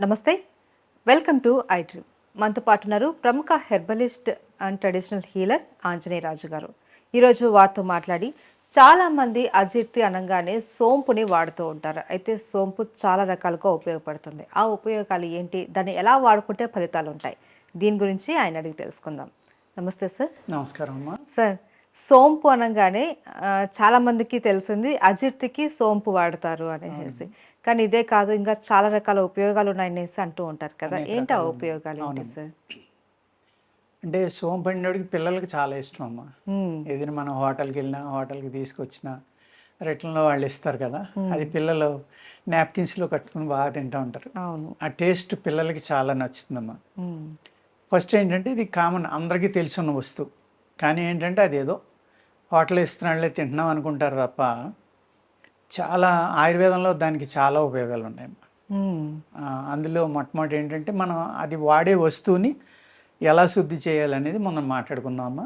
నమస్తే, welcome to I dream. మనతో పాటు ఉన్నారు ప్రముఖ herbalist and traditional healer Anjaneya Raju garu. ఈరోజు వారితో మాట్లాడి చాలామంది అజీర్తి అనగానే సోంపుని వాడుతూ ఉంటారు. అయితే సోంపు చాలా రకాలుగా ఉపయోగపడుతుంది. ఆ ఉపయోగాలు ఏంటి, దాన్ని ఎలా వాడుకుంటే ఫలితాలు ఉంటాయి, దీని గురించి ఆయన అడిగి తెలుసుకుందాం. నమస్తే సార్. నమస్కారం అమ్మా. సార్, సోంపు అనగానే చాలామందికి తెలిసింది అజీర్తికి సోంపు వాడతారు అనేసి. కానీ ఇదే కాదు, ఇంకా చాలా రకాల ఉపయోగాలు ఉన్నాయనేసి అంటూ ఉంటారు కదా. ఏంటి ఆ ఉపయోగాలు ఏంటి సార్? అంటే సోంపు అండినోడికి పిల్లలకి చాలా ఇష్టం అమ్మా. ఏదైనా మనం హోటల్కి వెళ్ళినా, హోటల్కి తీసుకొచ్చినా రిటర్న్లో వాళ్ళు ఇస్తారు కదా, అది పిల్లలు నాప్కిన్స్లో కట్టుకుని బాగా తింటూ ఉంటారు. ఆ టేస్ట్ పిల్లలకి చాలా నచ్చుతుందమ్మా. ఫస్ట్ ఏంటంటే ఇది కామన్, అందరికీ తెలుసున్న వస్తువు. కానీ ఏంటంటే అది ఏదో హోటల్ ఇస్తున్నాళ్ళే తింటున్నాం అనుకుంటారు తప్ప చాలా ఆయుర్వేదంలో దానికి చాలా ఉపయోగాలు ఉన్నాయమ్మా. అందులో మొట్టమొదటి ఏంటంటే మనం అది వాడే వస్తువుని ఎలా శుద్ధి చేయాలనేది మనం మాట్లాడుకుందామమ్మా.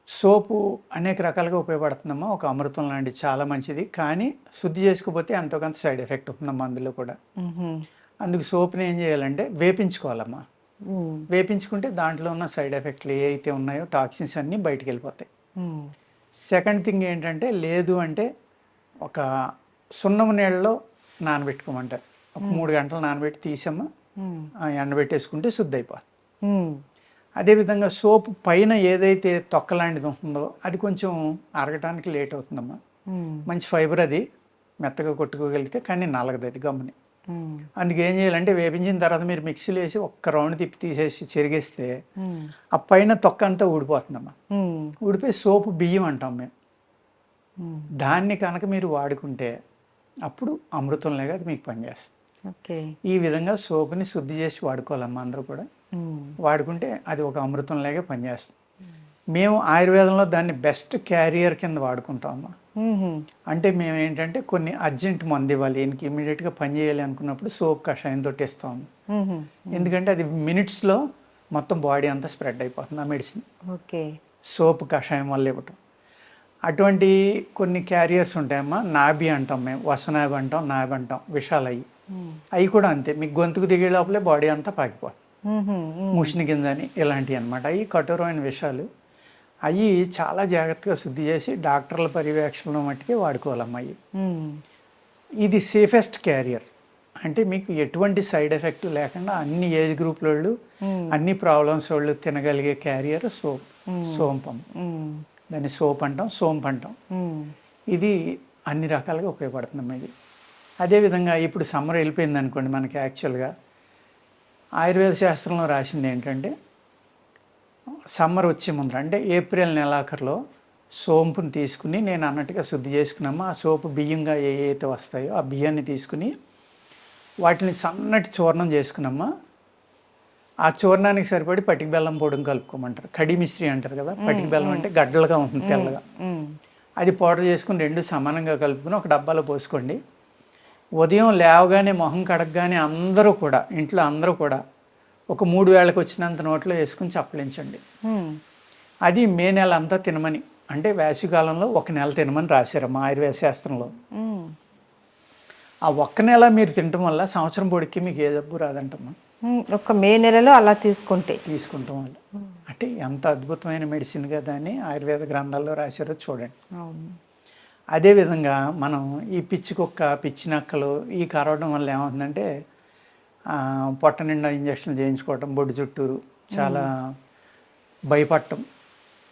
సోపు అనేక రకాలుగా ఉపయోగపడుతుందమ్మా. ఒక అమృతం లాంటిది, చాలా మంచిది. కానీ శుద్ధి చేసుకోకపోతే ఎంతో కొంత సైడ్ ఎఫెక్ట్ ఉంటుందమ్మా అందులో కూడా. అందుకు సోపుని ఏం చేయాలంటే వేపించుకోవాలమ్మా. వేపించుకుంటే దాంట్లో ఉన్న సైడ్ ఎఫెక్ట్లు ఏ అయితే ఉన్నాయో టాక్సిన్స్ అన్నీ బయటికి వెళ్ళిపోతాయి. సెకండ్ థింగ్ ఏంటంటే, లేదు అంటే ఒక సున్నం నీళ్ళలో నానబెట్టుకోమంటారు. ఒక 3 గంటలు నానబెట్టి తీసమ్మా ఎండబెట్టేసుకుంటే శుద్ధి అయిపోతుంది. అదేవిధంగా సోపు పైన ఏదైతే తొక్క లాంటిది ఉంటుందో అది కొంచెం అరగటానికి లేట్ అవుతుందమ్మా. మంచి ఫైబర్, అది మెత్తగా కొట్టుకోగలిగితే, కానీ నలగదు అది గమ్ముని. అందుకు ఏం చేయాలంటే, వేపించిన తర్వాత మీరు మిక్సీలో వేసి ఒక్క రౌండ్ తిప్పి తీసేసి చెరిగేస్తే ఆ పైన తొక్క అంతా ఊడిపోతుందమ్మా. ఊడిపోయి సోపు బియ్యం అంటాం మేము. దాన్ని కనుక మీరు వాడుకుంటే అప్పుడు అమృతంలాగా అది మీకు పనిచేస్తుంది. ఈ విధంగా సోపుని శుద్ధి చేసి వాడుకోవాలమ్మా అందరూ కూడా. వాడుకుంటే అది ఒక అమృతంలాగే పనిచేస్తుంది. మేము ఆయుర్వేదంలో దాన్ని బెస్ట్ క్యారియర్ కింద వాడుకుంటామమ్మా. అంటే మేము ఏంటంటే కొన్ని అర్జెంట్ మందు ఇవ్వాలి, ఈయనకి ఇమీడియట్గా పని చేయాలి అనుకున్నప్పుడు సోప్ కషాయం తోటి ఇస్తాము. ఎందుకంటే అది మినిట్స్లో మొత్తం బాడీ అంతా స్ప్రెడ్ అయిపోతుంది ఆ మెడిసిన్. సోప్ కషాయం వల్ల ఇవ్వటం. అటువంటి కొన్ని క్యారియర్స్ ఉంటాయమ్మా. నాభి అంటాం మేము, వసనాభి అంటాం, నాభి అంటాం, విషాలు అవి కూడా అంతే. మీకు గొంతుకు దిగే లోపలే బాడీ అంతా పాకిపోతుంది. ముషిని గింజని ఇలాంటివి అనమాట. అవి కఠోరమైన విషాలు. అవి చాలా జాగ్రత్తగా శుద్ధి చేసి డాక్టర్ల పర్యవేక్షణలో మట్టుకే వాడుకోవాలమ్మా. ఇది సేఫెస్ట్ క్యారియర్. అంటే మీకు ఎటువంటి సైడ్ ఎఫెక్ట్ లేకుండా అన్ని ఏజ్ గ్రూప్ వాళ్ళు, అన్ని ప్రాబ్లమ్స్ వాళ్ళు తినగలిగే క్యారియర్ సోంపం. దాన్ని సోప్ అంటాం, సోంపు అంటాం. ఇది అన్ని రకాలుగా ఉపయోగపడుతుందమ్మా ఇది. అదేవిధంగా ఇప్పుడు సమ్మర్ వెళ్ళిపోయింది అనుకోండి, మనకి యాక్చువల్గా ఆయుర్వేద శాస్త్రంలో రాసింది ఏంటంటే, సమ్మర్ వచ్చే ముందర అంటే ఏప్రిల్ నెలాఖరులో సోంపుని తీసుకుని నేను అన్నట్టుగా శుద్ధి చేసుకున్నామా. ఆ సోపు బియ్యంగా ఏవైతే వస్తాయో ఆ బియ్యాన్ని తీసుకుని వాటిని సన్నటి చూర్ణం చేసుకున్నామా. ఆ చూర్ణానికి సరిపడి పటిక బెల్లం పొడిని కలుపుకోమంటారు. కడి మిశ్రీ అంటారు కదా. పటిక బెల్లం అంటే గడ్డలుగా ఉంటుంది, తెల్లగా. అది పౌడర్ చేసుకుని రెండు సమానంగా కలుపుకుని ఒక డబ్బాలో పోసుకోండి. ఉదయం లేవగానే మొహం కడగగానే అందరూ కూడా, ఇంట్లో అందరూ కూడా ఒక 3 వేళకు వచ్చినంత నోట్లో వేసుకుని చప్పలించండి. అది మే నెల అంతా తినమని, అంటే వేసవికాలంలో 1 నెల తినమని రాశారమ్మా ఆయుర్వేద శాస్త్రంలో. ఆ 1 నెల మీరు తినటం వల్ల సంవత్సరం పొడికి మీకు ఏ జబ్బు రాదంటమ్మా. ఒక మే నెలలో అలా తీసుకుంటాం వల్ల. అంటే ఎంత అద్భుతమైన మెడిసిన్ కదా అని ఆయుర్వేద గ్రంథాల్లో రాశారో చూడండి. అదేవిధంగా మనం ఈ పిచ్చి కుక్క, పిచ్చి నక్కలు ఈ కరవడం వల్ల ఏమవుతుందంటే, పొట్ట నిండా ఇంజక్షన్లు చేయించుకోవటం, బొడ్డు చుట్టూరు చాలా భయపడటం.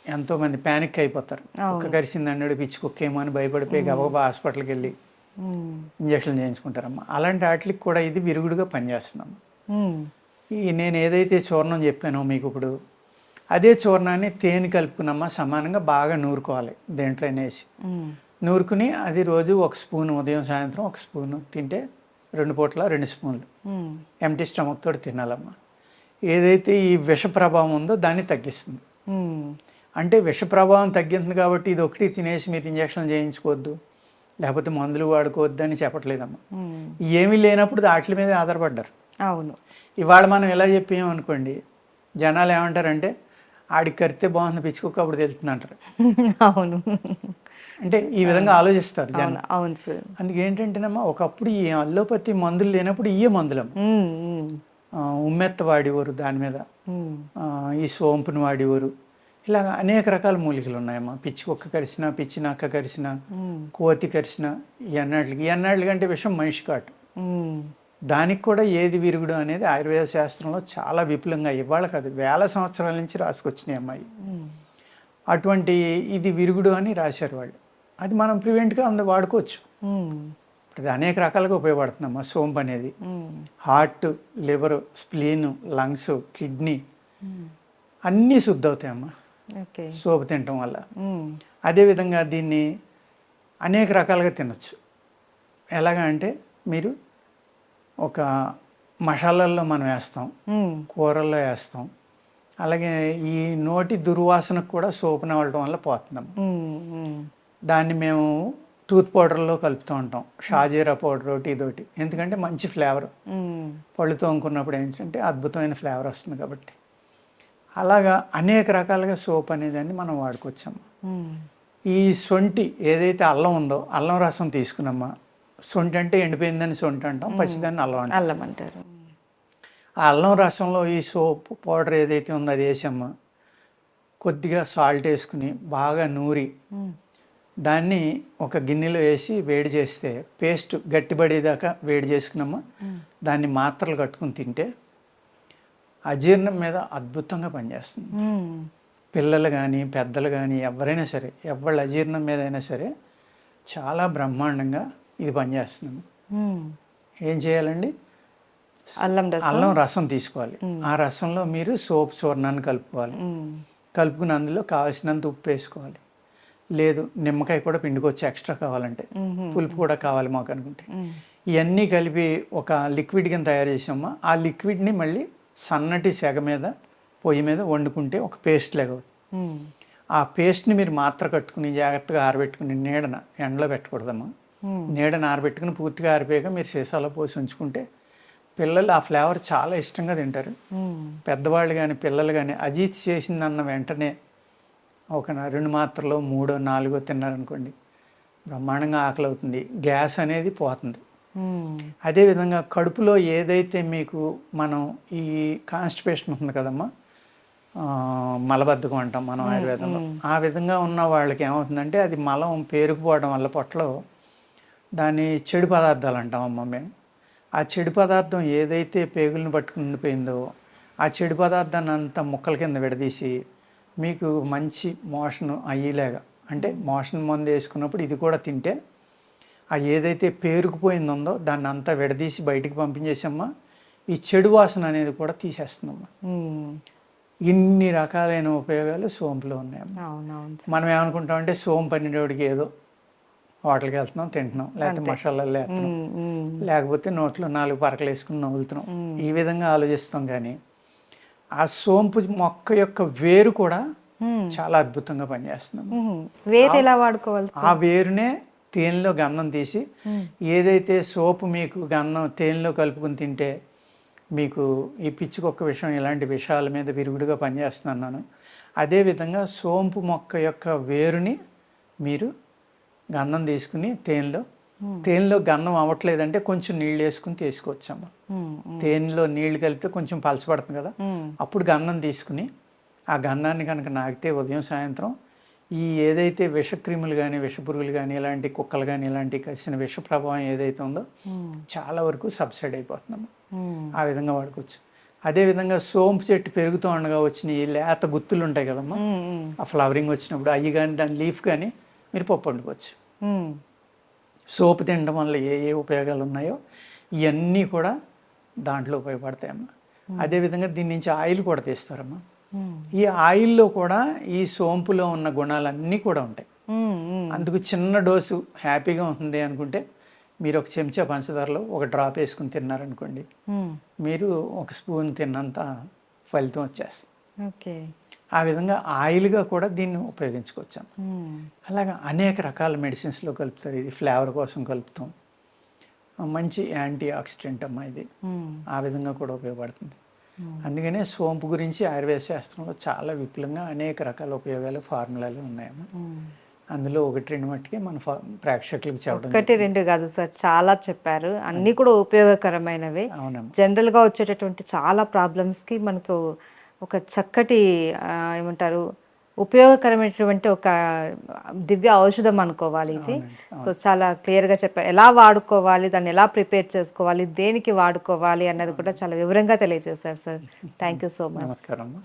ఎంతోమంది ప్యానిక్ అయిపోతారు. కుక్క కరిసింది అన్నాడు, పిచ్చి కుక్క ఏమో అని భయపడిపోయి గబగబా హాస్పిటల్కి వెళ్ళి ఇంజక్షన్లు చేయించుకుంటారమ్మా. అలాంటి వాటికి కూడా ఇది విరుగుడుగా పనిచేస్తుందమ్మా. నేను ఏదైతే చూర్ణం చెప్పానో మీకు ఇప్పుడు, అదే చూర్ణాన్ని తేనె కలుపుకున్నమ్మా సమానంగా బాగా నూరుకోవాలి. దేంట్లో వేసి నూరుకుని అది రోజు 1 స్పూన్, ఉదయం సాయంత్రం 1 స్పూన్ తింటే 2 పూట్ల 2 స్పూన్లు ఎంటీ స్టమక్ తోటి తినాలమ్మా. ఏదైతే ఈ విష ప్రభావం ఉందో దాన్ని తగ్గిస్తుంది. అంటే విష ప్రభావం తగ్గింది కాబట్టి ఇది ఒకటి తినేసి మీరు ఇంజక్షన్ చేయించుకోవద్దు, లేకపోతే మందులు వాడుకోవద్దు అని చెప్పట్లేదమ్మా. ఏమీ లేనప్పుడు వాటి మీద ఆధారపడ్డారు. అవును. ఇవాళ మనం ఎలా చెప్పామనుకోండి, జనాలు ఏమంటారంటే, ఆడికి కరితే బాగుంది పిచ్చుకోక అప్పుడు తెలుస్తుంది అంటారు. అవును. అంటే ఈ విధంగా ఆలోచిస్తారు జనం. అవును అవును సార్. అందుకే ఏంటంటేనమ్మా ఒకప్పుడు ఈ అల్లోపతి మందులు లేనప్పుడు ఇయే మందులమ్మ. ఉమ్, ఉమ్, ఉమ్మెత్త వాడేవారు దాని మీద, ఉమ్, ఈ సోంపుని వాడేవారు. ఇలాగ అనేక రకాల మూలికలు ఉన్నాయమ్మా. పిచ్చి కుక్క కరిచిన, పిచ్చి నక్క కరిచిన, ఉమ్, కోతి కరిచిన, ఈ అన్నాళ్ళకి అంటే విషయం మనిషి కాటు. ఉమ్, దానికి కూడా ఏది విరుగుడు అనేది ఆయుర్వేద శాస్త్రంలో చాలా విపులంగా ఇవాళ కాదు వేల సంవత్సరాల నుంచి రాసుకొచ్చినాయి అమ్మాయి. ఉమ్, అటువంటి ఇది విరుగుడు అని రాశారు వాళ్ళు. అది మనం ప్రివెంట్గా వాడుకోవచ్చు. ఉమ్, ఇప్పుడు అనేక రకాలుగా ఉపయోగపడుతుందమ్మా సోంపు అనేది. Um, heart, liver, spleen, lungs, kidney um, అన్నీ శుద్ధి అవుతాయమ్మా ఓకే. సోపు తినటం వల్ల. ఉమ్, అదేవిధంగా దీన్ని అనేక రకాలుగా తినొచ్చు. ఎలాగా అంటే మీరు ఒక మసాలాల్లో మనం వేస్తాం, ఉమ్, కూరల్లో వేస్తాం. అలాగే ఈ నోటి దుర్వాసనకు కూడా సోపు నవ్వడం వల్ల పోతున్నాం. ఉమ్, ఉమ్, దాన్ని మేము టూత్ పౌడర్లో కలుపుతూ ఉంటాం, షాజీరా పౌడర్ ఒకటి ఇదొకటి. ఎందుకంటే మంచి ఫ్లేవర్, ఉమ్, పళ్ళు తోముకున్నప్పుడు ఏంటంటే అద్భుతమైన ఫ్లేవర్ వస్తుంది కాబట్టి. అలాగా అనేక రకాలుగా సోప్ అనేదాన్ని మనం వాడుకోవచ్చమ్మా. ఉమ్, ఈ సొంటి ఏదైతే అల్లం ఉందో అల్లం రసం తీసుకున్నమ్మా. సొంటి అంటే ఎండిపోయిందని సొంటి అంటాం, పచ్చిదాన్ని అల్లం అంటాం. అల్లం అంటారు. ఆ అల్లం రసంలో ఈ సోప్ పౌడర్ ఏదైతే ఉందో అది వేసమ్మా. కొద్దిగా సాల్ట్ వేసుకుని బాగా నూరి ఉమ్, దాన్ని ఒక గిన్నెలో వేసి వేడి చేస్తే పేస్ట్ గట్టిపడేదాకా వేడి చేసుకున్నామా. ఉమ్, దాన్ని మాత్రలు కట్టుకుని తింటే అజీర్ణం మీద అద్భుతంగా పనిచేస్తుంది. ఉమ్, పిల్లలు కానీ పెద్దలు కానీ ఎవరైనా సరే, ఎవళ్ళ అజీర్ణం మీద అయినా సరే చాలా బ్రహ్మాండంగా ఇది పనిచేస్తుంది. ఉమ్, ఏం చేయాలండి? అల్లం రసం. అల్లం రసం తీసుకోవాలి. ఆ రసంలో మీరు సోప్ చూర్ణాన్ని కలుపుకోవాలి. ఉమ్, కలుపుకుని అందులో కావాల్సినంత ఉప్పు వేసుకోవాలి. లేదు నిమ్మకాయ కూడా పిండుకోవచ్చు ఎక్స్ట్రా కావాలంటే, ఉమ్, పులుపు కూడా కావాలి మాకు అనుకుంటే. ఉమ్, ఇవన్నీ కలిపి ఒక లిక్విడ్ కింద తయారు చేసామా. ఆ లిక్విడ్ని మళ్ళీ సన్నటి సెగ మీద పొయ్యి మీద వండుకుంటే ఒక పేస్ట్ లాగా అవుతుంది. ఉమ్, ఆ పేస్ట్ని మీరు మాత్ర కట్టుకుని జాగ్రత్తగా ఆరబెట్టుకుని నీడన ఎండలో పెట్టకూడదమ్మా. ఉమ్, నీడన ఆరబెట్టుకుని పూర్తిగా ఆరిపోయాక మీరు సీసాలో పోసి ఉంచుకుంటే పిల్లలు ఆ ఫ్లేవర్ చాలా ఇష్టంగా తింటారు. ఉమ్, పెద్దవాళ్ళు కానీ పిల్లలు కానీ అజీత్ చేసిందన్న వెంటనే ఒక 2 మాత్రలో 3, 4 తిన్నారనుకోండి బ్రహ్మాండంగా ఆకలి అవుతుంది, గ్యాస్ అనేది పోతుంది. ఉమ్, అదేవిధంగా కడుపులో ఏదైతే మీకు మనం ఈ కాన్స్టిపేషన్ ఉంది కదమ్మా, మలబద్ధకం అంటాం మనం ఆయుర్వేదంలో. ఆ విధంగా ఉన్న వాళ్ళకి ఏమవుతుందంటే అది మలం పేరుకుపోవడం వల్ల పొట్టలో దాన్ని చెడు పదార్థాలు అంటామమ్మా మేము. ఆ చెడు పదార్థం ఏదైతే పేగులను పట్టుకుని ఉండిపోయిందో ఆ చెడు పదార్థాన్ని అంతా ముక్కల కింద విడదీసి మీకు మంచి మోషన్ అయ్యేలాగా, అంటే మోషన్ మందు వేసుకున్నప్పుడు ఇది కూడా తింటే ఆ ఏదైతే పేరుకుపోయిందో దాన్ని అంతా విడదీసి బయటికి పంపించేసమ్మా ఈ చెడు వాసన అనేది కూడా తీసేస్తుందమ్మా. ఉమ్, ఇన్ని రకాలైన ఉపయోగాలు సోంపులో ఉన్నాయమ్మా. అవునవును. మనం ఏమనుకుంటామంటే సోంపు అనేటివాడికి ఏదో హోటల్కి వెళ్తున్నాం తింటున్నాం, లేకపోతే మసాలాలు వేస్తున్నాం, ఉమ్, ఉమ్, లేకపోతే నోట్లో 4 పరకలు వేసుకుని నవ్వులుతున్నాం, ఈ విధంగా ఆలోచిస్తాం. కానీ ఆ సోంపు మొక్క యొక్క వేరు కూడా ఉమ్, చాలా అద్భుతంగా పనిచేస్తుంది. ఉమ్. వేరు ఎలా వాడుకోవాలి? ఆ వేరునే తేనెలో గంధం తీసి ఏదైతే సోపు మీకు గంధం తేనెలో కలుపుకుని తింటే మీకు ఈ పిచ్చికొక్క విషయం ఇలాంటి విషయాల మీద విరుగుడుగా పనిచేస్తున్నాను. అదేవిధంగా సోంపు మొక్క యొక్క వేరుని మీరు గంధం తీసుకుని తేనెలో గంధం అవ్వట్లేదంటే కొంచెం నీళ్ళు వేసుకుని తీసుకోవచ్చమ్మా. తేనెలో నీళ్లు కలిపితే కొంచెం పలచబడుతుంది కదా, అప్పుడు గంధం తీసుకుని ఆ గంధాన్ని కనుక నాకితే ఉదయం సాయంత్రం ఈ ఏదైతే విషక్రిములు కానీ విషపురుగులు కానీ ఇలాంటి కుక్కలు కానీ ఇలాంటి కసిన విష ప్రభావం ఏదైతే ఉందో చాలా వరకు సబ్సైడ్ అయిపోతుందమ్మా. ఆ విధంగా వాడుకోవచ్చు. అదేవిధంగా సోంపు చెట్టు పెరుగుతూ ఉండగా వచ్చిన ఈ లేత గుత్తులు ఉంటాయి కదమ్మా, ఆ ఫ్లవరింగ్ వచ్చినప్పుడు అవి కానీ దాని లీఫ్ కానీ మీరు పప్పు వండుకోవచ్చు. సోపు తినడం వల్ల ఏ ఏ ఉపయోగాలు ఉన్నాయో ఇవన్నీ కూడా దాంట్లో ఉపయోగపడతాయమ్మా. అదేవిధంగా దీని నుంచి ఆయిల్ కూడా తీస్తారమ్మా. ఈ ఆయిల్లో కూడా ఈ సోంపులో ఉన్న గుణాలన్నీ కూడా ఉంటాయి. అందుకు చిన్న డోసు హ్యాపీగా ఉంటుంది అనుకుంటే మీరు ఒక చెంచా పంచదారలో ఒక డ్రాప్ వేసుకుని తిన్నారనుకోండి, మీరు ఒక స్పూన్ తిన్నంత ఫలితం వచ్చేస్తుంది. ఓకే. ఆ విధంగా ఆయిల్గా కూడా దీన్ని ఉపయోగించుకోవచ్చు. అలాగా అనేక రకాల మెడిసిన్స్లో కలుపుతారు. ఇది ఫ్లేవర్ కోసం కలుపుతాం. మంచి యాంటీ ఆక్సిడెంట్ అమ్మా ఇది. ఆ విధంగా కూడా ఉపయోగపడుతుంది. అందుకనే సోంపు గురించి ఆయుర్వేద శాస్త్రంలో చాలా విపులంగా అనేక రకాల ఉపయోగాలు ఫార్ములాలు ఉన్నాయమ్మా. అందులో ఒకటి రెండు మట్టుకే మన ప్రేక్షకులకు చెప్పడం ఒకటి రెండు కాదు సార్, చాలా చెప్పారు, అన్నీ కూడా ఉపయోగకరమైనవే. అవునమ్మా. జనరల్గా వచ్చేటటువంటి చాలా ప్రాబ్లమ్స్కి మనకు ఒక చక్కటి ఏమంటారు ఉపయోగకరమైనటువంటి ఒక దివ్య ఔషధం అనుకోవాలి ఇది. అవునండి. సో చాలా క్లియర్గా చెప్పారు, ఎలా వాడుకోవాలి, దాన్ని ఎలా ప్రిపేర్ చేసుకోవాలి, దేనికి వాడుకోవాలి అన్నది కూడా చాలా వివరంగా తెలియజేశారు sir. Thank you so much. నమస్కారం అమ్మా.